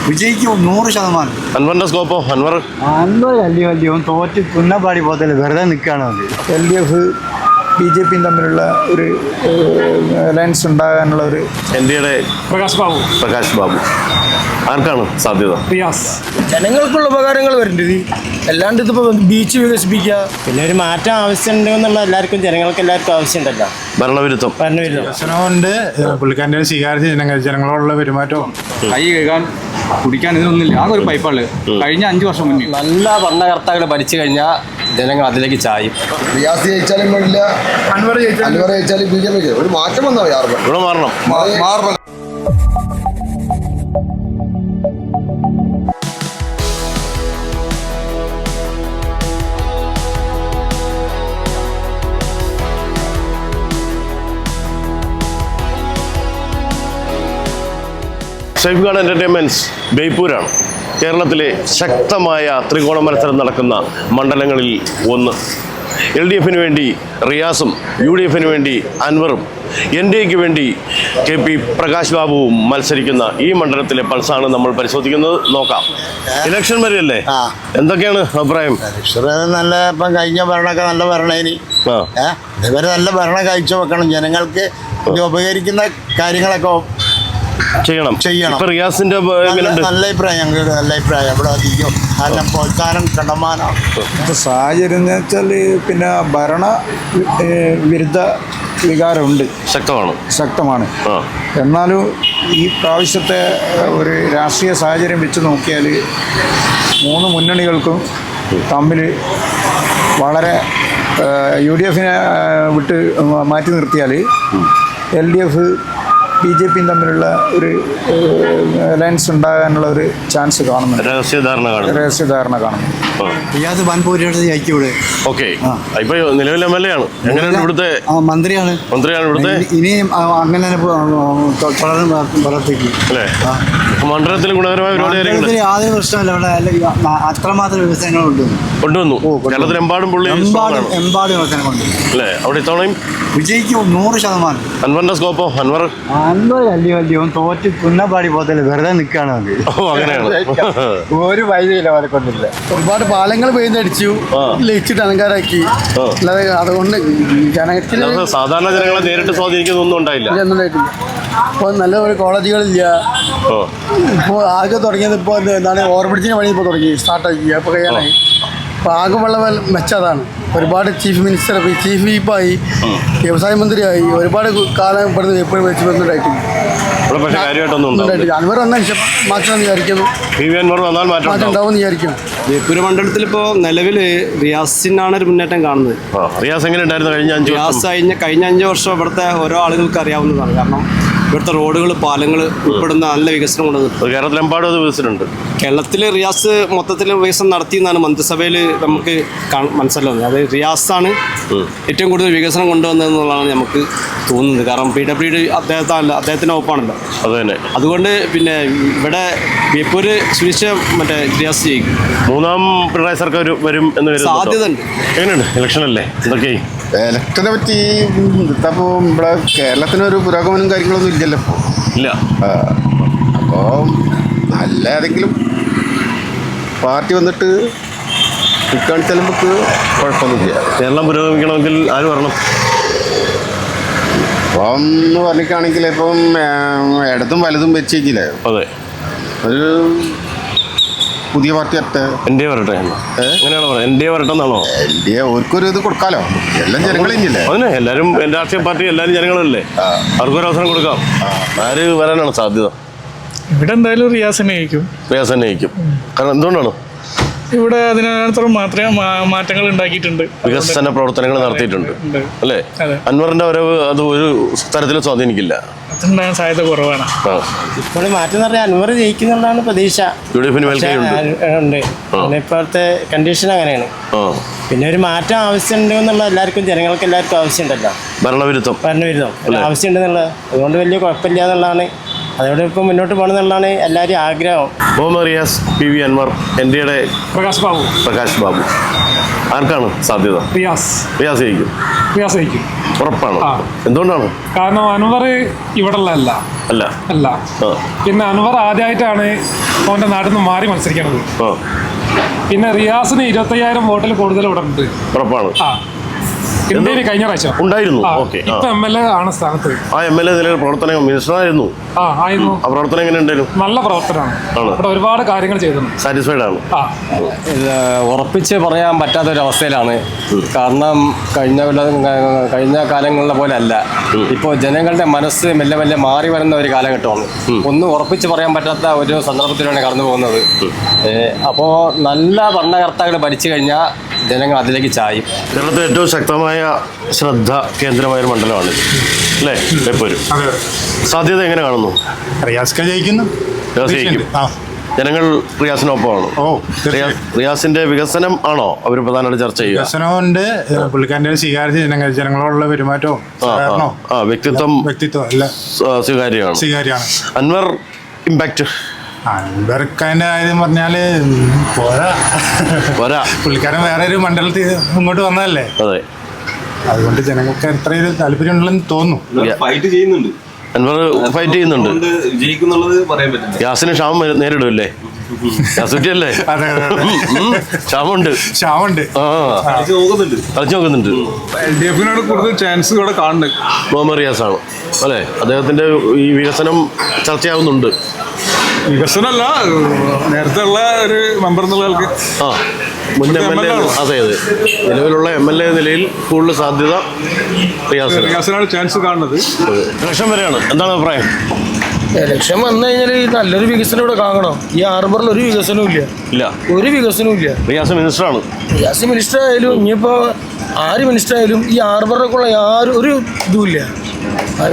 വിജയിക്കും 100%. അൻവറിന്റെ സ്കോപ്പോ? അൻവർ വലിയ തോറ്റ് തുന്നപ്പാടി പോകത്തില്ല, വെറുതെ നിൽക്കുകയാണ് അത്. LDF BJP തമ്മിലുള്ള ഒരു അലയൻസ് ഉണ്ടാകാനുള്ള ഒരു NDAയുടെ പ്രകാശ് ബാബു ആർക്കാണ് സാധ്യത? ജനങ്ങൾക്കുള്ള ഉപകാരങ്ങൾ വരേണ്ടത്, അല്ലാണ്ട് ഇതിപ്പോൾ ബീച്ച് വികസിപ്പിക്കുക, പിന്നെ ഒരു മാറ്റം ആവശ്യമുണ്ട് എന്നുള്ള എല്ലാവർക്കും ആവശ്യമുണ്ടല്ലോ. ഭരണവിരുദ്ധം പ്രശ്നമുണ്ട്. പുള്ളിക്കാരൻ്റെ സ്വീകാര്യ ജനങ്ങളോടുള്ള പെരുമാറ്റവും കൈ കഴുകാൻ കുടിക്കാൻ ഇതിനൊന്നുമില്ല. ആകെ ഒരു പൈപ്പാള് കഴിഞ്ഞ 5 വർഷം മുന്നേ നല്ല ഭരണകർത്താക്കൾ ഭരിച്ചു കഴിഞ്ഞാൽ ജനങ്ങൾ അതിലേക്ക് ചായും. റിയാസ് ജയിച്ചാലും വേണ്ടില്ല, അൻവർ ജയിച്ചാലും BJP ഒരു മാറ്റം വന്നോ? ഇവിടെ മാറണം. സേഫ് ഗാർഡ് എൻ്റർടൈൻമെൻറ്റ്സ് ബേപ്പൂരാണ് കേരളത്തിലെ ശക്തമായ ത്രികോണ മത്സരം നടക്കുന്ന മണ്ഡലങ്ങളിൽ ഒന്ന്. LDFന് വേണ്ടി റിയാസും UDFന് വേണ്ടി അൻവറും NDAയ്ക്ക് വേണ്ടി KP പ്രകാശ് ബാബുവും മത്സരിക്കുന്ന ഈ മണ്ഡലത്തിലെ പൾസാണ് നമ്മൾ പരിശോധിക്കുന്നത്. നോക്കാം. ഇലക്ഷൻ വരെയല്ലേ, എന്തൊക്കെയാണ് അഭിപ്രായം? നല്ല ഇപ്പം കഴിഞ്ഞ ഭരണമൊക്കെ നല്ല ഭരണേനി ഇവര് നല്ല ഭരണം കാഴ്ച വെക്കണം, ജനങ്ങൾക്ക് ഉപകരിക്കുന്ന കാര്യങ്ങളൊക്കെ ചെയ്യണം. റിയാസിന്റെ നല്ല അഭിപ്രായം, ഇവിടെ അധികം കാരണം പ്രോത്സാഹനം കണ്ടമാനാണ്. സാഹചര്യം എന്ന് വെച്ചാൽ പിന്നെ ഭരണ വിരുദ്ധ വികാരമുണ്ട്, ശക്തമാണ്. എന്നാലും ഈ പ്രാവശ്യത്തെ ഒരു രാഷ്ട്രീയ സാഹചര്യം വെച്ച് നോക്കിയാൽ 3 മുന്നണികൾക്കും തമ്മിൽ വളരെ UDFനെ വിട്ട് മാറ്റി നിർത്തിയാൽ LDF BJP തമ്മിലുള്ള ഒരു അലയൻസ് ഉണ്ടാകാനുള്ള ഒരു ചാൻസ് കാണുന്നുണ്ട്. രഹസ്യധാരണ കാണുന്നു. റിയാസ് വൻപൂരിയുടെ ജയിക്കൂടെ? ഓക്കെ. ഇപ്പൊ നിലവിലെ MLA ആണ്. എങ്ങനെയാണ് ഇവിടുത്തെ മന്ത്രിയാണ് ഇവിടുത്തെ. ഇനിയും അങ്ങനെ തന്നെ വളർത്തിക്കും അല്ലേ? മണ്ഡലത്തിൽ ഗുണകരമായ യാതൊരു പ്രശ്നമല്ല. ഇവിടെ അത്രമാത്രം വികസനങ്ങൾ കൊണ്ടുവന്നു. കേരളത്തിലെമ്പാടും എമ്പാടും വികസനങ്ങളുണ്ട് അല്ലേ? അവിടെ ഇത്തവണയും വിജയിക്കും 100%. അൻവറിന്റെ സ്കോപ്പോ? അൻവർ വലിയ തോറ്റ് തുന്നപ്പാടി പോകത്തില്ല, വെറുതെ നിൽക്കുകയാണ് അത്. അങ്ങനെയാണ്. ഒരു വൈദ്യുതിയില്ല, അവരെ കൊണ്ടില്ല. ഒരുപാട് പാലങ്ങൾ പെയ്തടിച്ചു, ലയിച്ചിട്ട് അലങ്കാരാക്കി. അല്ലാതെ അതുകൊണ്ട് സാധാരണ ജനങ്ങളെ നേരിട്ട് സ്വാധീനിക്കുന്നൊന്നും ഉണ്ടായില്ല. ഇപ്പോൾ നല്ല ഒരു കോളേജുകളില്ല. ഇപ്പോൾ ആകെ തുടങ്ങിയത് ഇപ്പോൾ എന്താണ് ഓവർബ്രിഡ്ജിന് പണി ഇപ്പോൾ തുടങ്ങി, സ്റ്റാർട്ടാക്കി. അപ്പോൾ കഴിയാനായി. അപ്പോൾ ആകെ വെള്ളം മെച്ചതാണ്. ഒരുപാട് ചീഫ് മിനിസ്റ്റർ, ചീഫ് വിപ്പായി, വ്യവസായ മന്ത്രിയായി. ഒരുപാട് കാലം ഇവിടുന്ന് എപ്പോഴും വെച്ച് വന്നിട്ടായിട്ടില്ല. അൻവർ വന്നാൽ മാറ്റം വിചാരിക്കുന്നു. മാറ്റം ഉണ്ടാവും വിചാരിക്കുന്നു. ബേപ്പൂർ മണ്ഡലത്തിൽ ഇപ്പോൾ നിലവിൽ റിയാസിനാണ് ഒരു മുന്നേറ്റം കാണുന്നത്. റിയാസ് എങ്ങനെ ഉണ്ടായിരുന്നു കഴിഞ്ഞ 5 വർഷം ഇവിടുത്തെ ഓരോ ആളുകൾക്ക് അറിയാവുന്നതാണ്. കാരണം ഇവിടുത്തെ റോഡുകൾ, പാലങ്ങൾ ഉൾപ്പെടുന്ന നല്ല വികസനം കൊണ്ടുവന്നിട്ടുണ്ട്. കേരളത്തിലെമ്പാടും അത് വികസനമുണ്ട്. കേരളത്തിൽ റിയാസ് മൊത്തത്തിൽ വികസനം നടത്തിയെന്നാണ് മന്ത്രിസഭയിൽ നമുക്ക് മനസ്സിലാവുന്നത്. അത് റിയാസാണ് ഏറ്റവും കൂടുതൽ വികസനം കൊണ്ടുവന്നതെന്നുള്ളതാണ് നമുക്ക് തോന്നുന്നത്. കാരണം PWD അദ്ദേഹത്തിൻ്റെ ഒപ്പാണല്ലോ. അത് തന്നെ. അതുകൊണ്ട് പിന്നെ ഇവിടെ ബേപ്പൂര് സുനിശ്ചയം റിയാസ് ചെയ്യും. 3ാം പിണറായി സർക്കാർ വരും എന്ന് സാധ്യത ഉണ്ട്. എങ്ങനെയുണ്ട്? ഇലക്ഷൻ അല്ലേ, എന്തൊക്കെ? ഇലക്ഷനെ പറ്റി ഇപ്പോൾ ഇവിടെ കേരളത്തിനൊരു പുരോഗമനം കാര്യങ്ങളൊന്നും ഇല്ലല്ലോ ഇപ്പോൾ. ഇല്ല. അപ്പോൾ നല്ല ഏതെങ്കിലും പാർട്ടി വന്നിട്ട് കാണിച്ചാൽ നമുക്ക് കുഴപ്പമൊന്നുമില്ല. കേരളം പുരോഗമിക്കണമെങ്കിൽ ആര് വരണം? ഇപ്പം എന്ന് പറഞ്ഞിട്ടാണെങ്കിൽ ഇപ്പം ഇടതും വലുതും വെച്ചേക്കില്ല. അതെ. ഒരു പുതിയ പാർട്ടി വരട്ടെ. NDA വരട്ടെ എങ്ങനെയാണോ? NDA വരട്ടെ എന്നാണോ? NDA ഓർക്കൊരു ഇത് കൊടുക്കാലോ. എല്ലാം ജനങ്ങളില്ലേ? അതിന് എല്ലാവരും രാഷ്ട്രീയ പാർട്ടി എല്ലാവരും ജനങ്ങളല്ലേ, അവർക്കൊരു അവസരം കൊടുക്കാം. ആര് വരാനാണ് സാധ്യത? ഇവിടെ എന്തായാലും റിയാസിനെ ജയിക്കും. കാരണം എന്തുകൊണ്ടാണ്? ഇവിടെ അതിനകത്തോളം മാത്രമേ മാറ്റങ്ങൾ ഉണ്ടാക്കിയിട്ടുണ്ട്, വികസന പ്രവർത്തനങ്ങൾ നടത്തിയിട്ടുണ്ട് അല്ലേ? അൻവറിന്റെ വരവ് അത് ഒരു തരത്തിലും സ്വാധീനിക്കില്ല, അതുണ്ടാകാൻ സാധ്യത കുറവാണ്. ഇപ്പോൾ മാറ്റം എന്ന് പറഞ്ഞാൽ അൻവർ ജയിക്കുന്നുള്ളതാണ് പ്രതീക്ഷ. ഉണ്ട്. ഇപ്പോഴത്തെ കണ്ടീഷൻ അങ്ങനെയാണ്. പിന്നെ ഒരു മാറ്റം ആവശ്യമുണ്ട് എന്നുള്ള ജനങ്ങൾക്ക് ആവശ്യമുണ്ടല്ലോ. ഭരണവിരുദ്ധം ആവശ്യമുണ്ടെന്നുള്ളത്. അതുകൊണ്ട് വലിയ കുഴപ്പമില്ല എന്നുള്ളതാണ് അതോടെ ഇപ്പം മുന്നോട്ട് പോകണമെന്നുള്ളതാണ് എല്ലാവരും ആഗ്രഹം. മുഹമ്മദ് റിയാസ്, PV അൻവർ, NDAയുടെ പ്രകാശ് ബാബു, ആർക്കാണ് സാധ്യത? റിയാസ് ജയിക്കും. ഉറപ്പാണ്. എന്തുകൊണ്ടാണ്? കാരണം അൻവർ ഇവിടെ അല്ല. പിന്നെ അൻവർ ആദ്യമായിട്ടാണ് അവൻ്റെ നാട്ടിൽ നിന്ന് മാറി മത്സരിക്കുന്നത്. പിന്നെ റിയാസിന് 25,000 വോട്ടിൽ കൂടുതൽ ഇവിടെ ഉണ്ട്. ഉറപ്പാണ്. ഇന്ത്യയിൽ കഴിഞ്ഞ പ്രാവശ്യം ഉണ്ടായിരുന്നു. ഇപ്പൊ MLA ആണ് സ്ഥാനത്ത്. ആ MLA ഇതിലൊരു പ്രവർത്തനം മിനിസ്റ്ററായിരുന്നു. ആയിരുന്നു. ആ പ്രവർത്തനം എങ്ങനെ ഉണ്ടായിരുന്നു? നല്ല പ്രവർത്തനമാണ്. ഇവിടെ ഒരുപാട് കാര്യങ്ങൾ ചെയ്തിട്ടുണ്ട്. സാറ്റിസ്ഫൈഡ് ആണ്. ഉറപ്പിച്ച് പറയാൻ പറ്റാത്തൊരവസ്ഥയിലാണ്. കാരണം കഴിഞ്ഞ കാലങ്ങളിലെ പോലെ അല്ല. ഇപ്പോൾ ജനങ്ങളുടെ മനസ്സ് മെല്ലെ മെല്ലെ മാറി വരുന്ന ഒരു കാലഘട്ടമാണ്. ഒന്നും ഉറപ്പിച്ച് പറയാൻ പറ്റാത്ത ഒരു സന്ദർഭത്തിലാണ് കടന്നു പോകുന്നത്. അപ്പോൾ നല്ല ഭരണകർത്താക്കൾ ഭരിച്ചു കഴിഞ്ഞാൽ ജനങ്ങൾ അതിലേക്ക് ചായും. കേരളത്തിൽ ഏറ്റവും ശക്തമായ ശ്രദ്ധ കേന്ദ്രമായ ഒരു മണ്ഡലമാണ് അല്ലേ ബേപ്പൂര്? സാധ്യത എങ്ങനെ കാണുന്നു? റിയാസ് ജയിക്കുന്നു. ജനങ്ങൾ റിയാസിനൊപ്പമാണ്. റിയാസിന്റെ വികസനം ആണോ അവർ പ്രധാനമായിട്ട് ചർച്ച ചെയ്യുക? വികസനമുണ്ട്, പുള്ളിക്കാരൻ്റെ സ്വീകാര്യ ജനങ്ങളോടുള്ള പെരുമാറ്റവും വ്യക്തിത്വം എല്ലാം സ്വീകാര്യമാണ്. അൻവർ ഇമ്പാക്ട് അൻവർക്കതിൻ്റെ കാര്യം പറഞ്ഞാല് പോരാ. പുള്ളിക്കാരൻ വേറെ ഒരു മണ്ഡലത്തിൽ ഇങ്ങോട്ട് വന്നതല്ലേ. അതെ, അതുകൊണ്ട് ജനങ്ങൾക്ക് എത്രയൊരു താല്പര്യം ഉണ്ടെന്ന് തോന്നുന്നു. ഫൈറ്റ് ചെയ്യുന്നുണ്ട്. അൻവർ ഫൈറ്റ് ചെയ്യുന്നുണ്ട്. ജയിക്കുന്നുള്ളത് പറയാൻ പറ്റില്ല. ഗ്യാസിന് ക്ഷാമം നേരിടുമല്ലേ? ഗ്യാസുറ്റിയല്ലേ? ക്ഷാമുണ്ട്. കളിച്ചു നോക്കുന്നുണ്ട്. LDF കൂടുതൽ ചാൻസ് ഇവിടെ കാണുന്നുണ്ട്. മുഹമ്മദ് റിയാസ് ആണ് അല്ലേ? അദ്ദേഹത്തിന്റെ ഈ വികസനം ചർച്ചയാവുന്നുണ്ട്. വികസനമല്ല, നേരത്തെ ഉള്ള ഒരു മെമ്പർ എന്നുള്ള ആൾക്ക് മുൻ MLA. അതെ, നിലവിലുള്ള MLA നിലയിൽ കൂടുതൽ സാധ്യത റിയാസിനാണ് ചാൻസ് കാണുന്നത്. ഇലക്ഷൻ വരെയാണ്. എന്താണ് അഭിപ്രായം? ഇലക്ഷൻ വന്നു കഴിഞ്ഞാൽ നല്ലൊരു വികസനം ഇവിടെ കാണണം. ഈ ഹാർബറിൽ ഒരു വികസനവും ഇല്ല. റിയാസ് മിനിസ്റ്ററാണ്. റിയാസ് മിനിസ്റ്റർ ആയാലും ഇനിയിപ്പോൾ ആര് മിനിസ്റ്റർ ആയാലും ഈ ഹാർബറിലേക്കുള്ള ഒരു ഇതുമില്ല.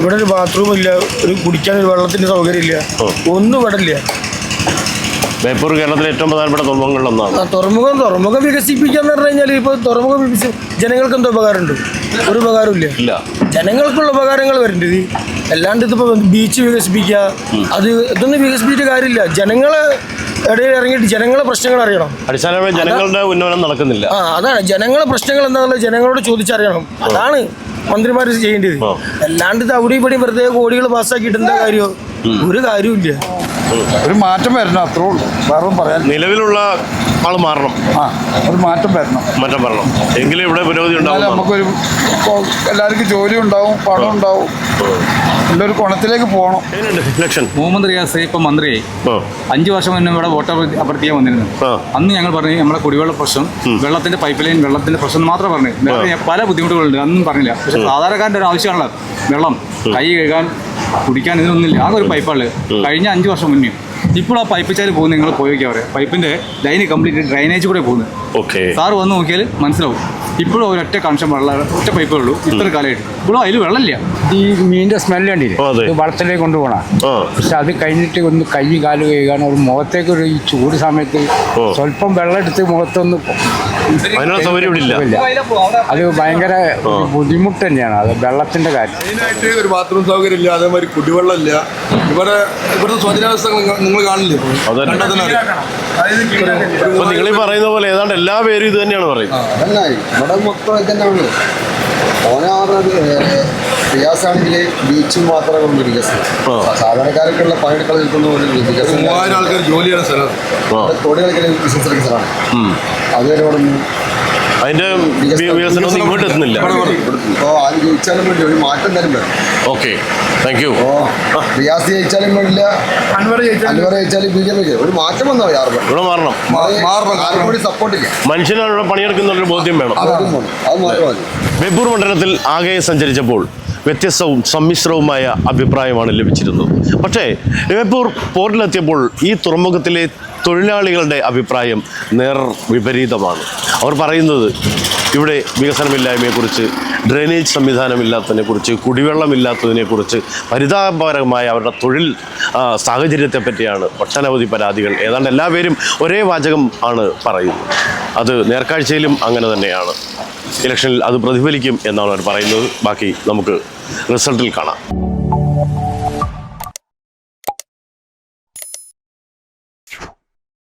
ഇവിടെ ഒരു ബാത്റൂം ഇല്ല, ഒരു കുടിക്കാൻ ഒരു വെള്ളത്തിൻ്റെ സൗകര്യം ഇല്ല, ഒന്നും ഇവിടെ ഇല്ല. ബേപ്പൂർ കേരളത്തിലെ ഏറ്റവും പ്രധാനപ്പെട്ട തുറമുഖങ്ങളിലൊന്നാണ്. തുറമുഖം വികസിപ്പിക്കാന്ന് പറഞ്ഞു കഴിഞ്ഞാൽ ഇപ്പോൾ തുറമുഖം ജനങ്ങൾക്ക് എന്താ ഉപകാരമുണ്ട്? ഒരു ഉപകാരവും ഇല്ല. ജനങ്ങൾക്കുള്ള ഉപകാരങ്ങൾ വരേണ്ടത്. അല്ലാണ്ട് ഇതിപ്പോൾ ബീച്ച് വികസിപ്പിക്കുക, ഇതൊന്നും വികസിപ്പിച്ചിട്ട് കാര്യമില്ല. ജനങ്ങളെ ഇടയിൽ ഇറങ്ങിയിട്ട് ജനങ്ങളെ പ്രശ്നങ്ങൾ അറിയണം. അടിസ്ഥാനപരമായി ജനങ്ങളുടെ ഉന്നമനം നടക്കുന്നില്ല. അതാണ് ജനങ്ങളെ പ്രശ്നങ്ങൾ എന്താണെന്നുള്ളത് ജനങ്ങളോട് ചോദിച്ചറിയണം. അതാണ് മന്ത്രിമാർ ചെയ്യേണ്ടത്. അല്ലാണ്ട് ഇത് അവിടെ ഇവിടെ വെറുതെ കോടികൾ പാസ്സാക്കിയിട്ട് എന്താ കാര്യമോ? ഒരു കാര്യമില്ല. ഒരു മാറ്റം വരണം, അത്രേ ഉള്ളൂ. വേറെ പറയാൻ നിലവിലുള്ള ആൾ മാറണം. ഒരു മാറ്റം വരണം. എങ്കിലും ഇവിടെ പുരോഗതി ഉണ്ടാവും. നമുക്കൊരു എല്ലാവർക്കും ജോലി ഉണ്ടാവും, പണം ഉണ്ടാവും, നല്ലൊരു കോണത്തിലേക്ക് പോകണം. മുഹമ്മദ് റിയാസ് ഇപ്പം മന്ത്രിയായി. 5 വർഷം മുന്നേ ഇവിടെ വോട്ട് അഭ്യർത്ഥിക്കാൻ വന്നിരുന്നു. അന്ന് ഞങ്ങൾ പറഞ്ഞു നമ്മുടെ കുടിവെള്ള പ്രശ്നം, വെള്ളത്തിന്റെ പൈപ്പ് ലൈൻ, വെള്ളത്തിന്റെ പ്രശ്നം മാത്രം പറഞ്ഞു. പല ബുദ്ധിമുട്ടുകളുണ്ട്, അതൊന്നും പറഞ്ഞില്ല. പക്ഷെ സാധാരണക്കാരൻ്റെ ഒരു ആവശ്യമാണല്ലോ വെള്ളം. കൈ കഴുകാൻ, കുടിക്കാൻ ഇതിനൊന്നുമില്ല. ആകെ ഒരു പൈപ്പാണ് കഴിഞ്ഞ 5 വർഷം മുന്നേ. ഇപ്പോൾ ആ പൈപ്പ് ചാല് പോകുന്നത് നിങ്ങൾ പോയി നോക്കിയാൽ പറയാം. പൈപ്പിന്റെ ലൈന് കംപ്ലീറ്റ് ഡ്രൈനേജ് കൂടെ പോകുന്നത്. സാറ് വന്ന് നോക്കിയാൽ മനസ്സിലാവും. ഇപ്പോഴും ഒരൊറ്റ കണക്ഷൻ വെള്ളം, ഒറ്റ പൈപ്പേ ഉള്ളൂ ഇത്ര കാലമായിട്ട്. ഇപ്പോഴും അതിൽ വെള്ളമില്ല. ഈ മീനിന്റെ സ്മെല്ല് കണ്ടില്ലേ, വളത്തിലേക്ക് കൊണ്ടുപോകണം. പക്ഷെ അത് കഴിഞ്ഞിട്ട് ഒന്ന് കൈ കാല് കഴുകാണ്. ഒരു മുഖത്തേക്ക് ഒരു ഈ ചൂട് സമയത്ത് സ്വല്പം വെള്ളം എടുത്ത് മുഖത്തൊന്ന് അത് ഭയങ്കര ബുദ്ധിമുട്ട് തന്നെയാണ്. അത് വെള്ളത്തിന്റെ കാര്യം. മെയിനായിട്ട് ഒരു ബാത്റൂം സൗകര്യം ഇല്ല, അതേമാതിരി കുടിവെള്ളം ഇല്ല. ഇവിടുത്തെ ശോചനാവസ്ഥ നിങ്ങൾ കാണില്ലേ? നിങ്ങൾ പറയുന്ന പോലെ ഏതാണ്ട് എല്ലാ പേരും ഇത് തന്നെയാണ് പറയുന്നത്. ഇവിടെ മൊത്തം ഇത് തന്നെയാണ്. റിയാസാണെങ്കിൽ ബീച്ചും മാത്രമേ വികസനം. സാധാരണക്കാർക്കുള്ള പണിയെടുക്കാൻ നിൽക്കുന്ന പോലെ വികസനം. 3000 ആൾക്കാർ ജോലിയാണ് സ്ഥലം. കോടികണക്കിന് ബിസിനസ് എടുക്കുന്ന സ്ഥലമാണ്. അതുവരെ ഇവിടെ അതിന്റെ വികസനം ഇങ്ങോട്ട് എത്തുന്നില്ല. ഇപ്പോൾ ആര് ജയിച്ചാലും വേണ്ടി ഒരു മാറ്റം തരും വരും. Okay, thank you. റിയാസ് ജയിച്ചാലും വേണ്ടില്ല, അൻവർ ജയിച്ചാലും BJP ഒരു മാറ്റം വന്നോ? ഇവിടെ മാറണം. ആർക്കും കൂടി സപ്പോർട്ട് ഇല്ല. മനുഷ്യനാണ് ഇവിടെ പണിയെടുക്കുന്നുള്ളൊരു ബോധ്യം വേണം. അത് മാത്രം മതി. ബേപ്പൂർ മണ്ഡലത്തിൽ ആകെ സഞ്ചരിച്ചപ്പോൾ വ്യത്യസ്തവും സമ്മിശ്രവുമായ അഭിപ്രായമാണ് ലഭിച്ചിരുന്നത്. പക്ഷേ ബേപ്പൂർ പോർട്ടിലെത്തിയപ്പോൾ ഈ തുറമുഖത്തിലെ തൊഴിലാളികളുടെ അഭിപ്രായം നേർ വിപരീതമാണ്. അവർ പറയുന്നത് ഇവിടെ വികസനമില്ലായ്മയെക്കുറിച്ച്, ഡ്രെയിനേജ് സംവിധാനമില്ലാത്തതിനെക്കുറിച്ച്, കുടിവെള്ളമില്ലാത്തതിനെക്കുറിച്ച്, പരിതാപകരമായ അവരുടെ തൊഴിൽ സാഹചര്യത്തെ പറ്റിയാണ് ഒട്ടനവധി പരാതികൾ. ഏതാണ്ട് എല്ലാവരും ഒരേ വാചകം ആണ് പറയുന്നത്. അത് നേർക്കാഴ്ചയിലും അങ്ങനെ തന്നെയാണ്. ഇലക്ഷനിൽ അത് പ്രതിഫലിക്കും എന്നാണ് അവർ പറയുന്നത്. ബാക്കി നമുക്ക് റിസൾട്ടിൽ കാണാം.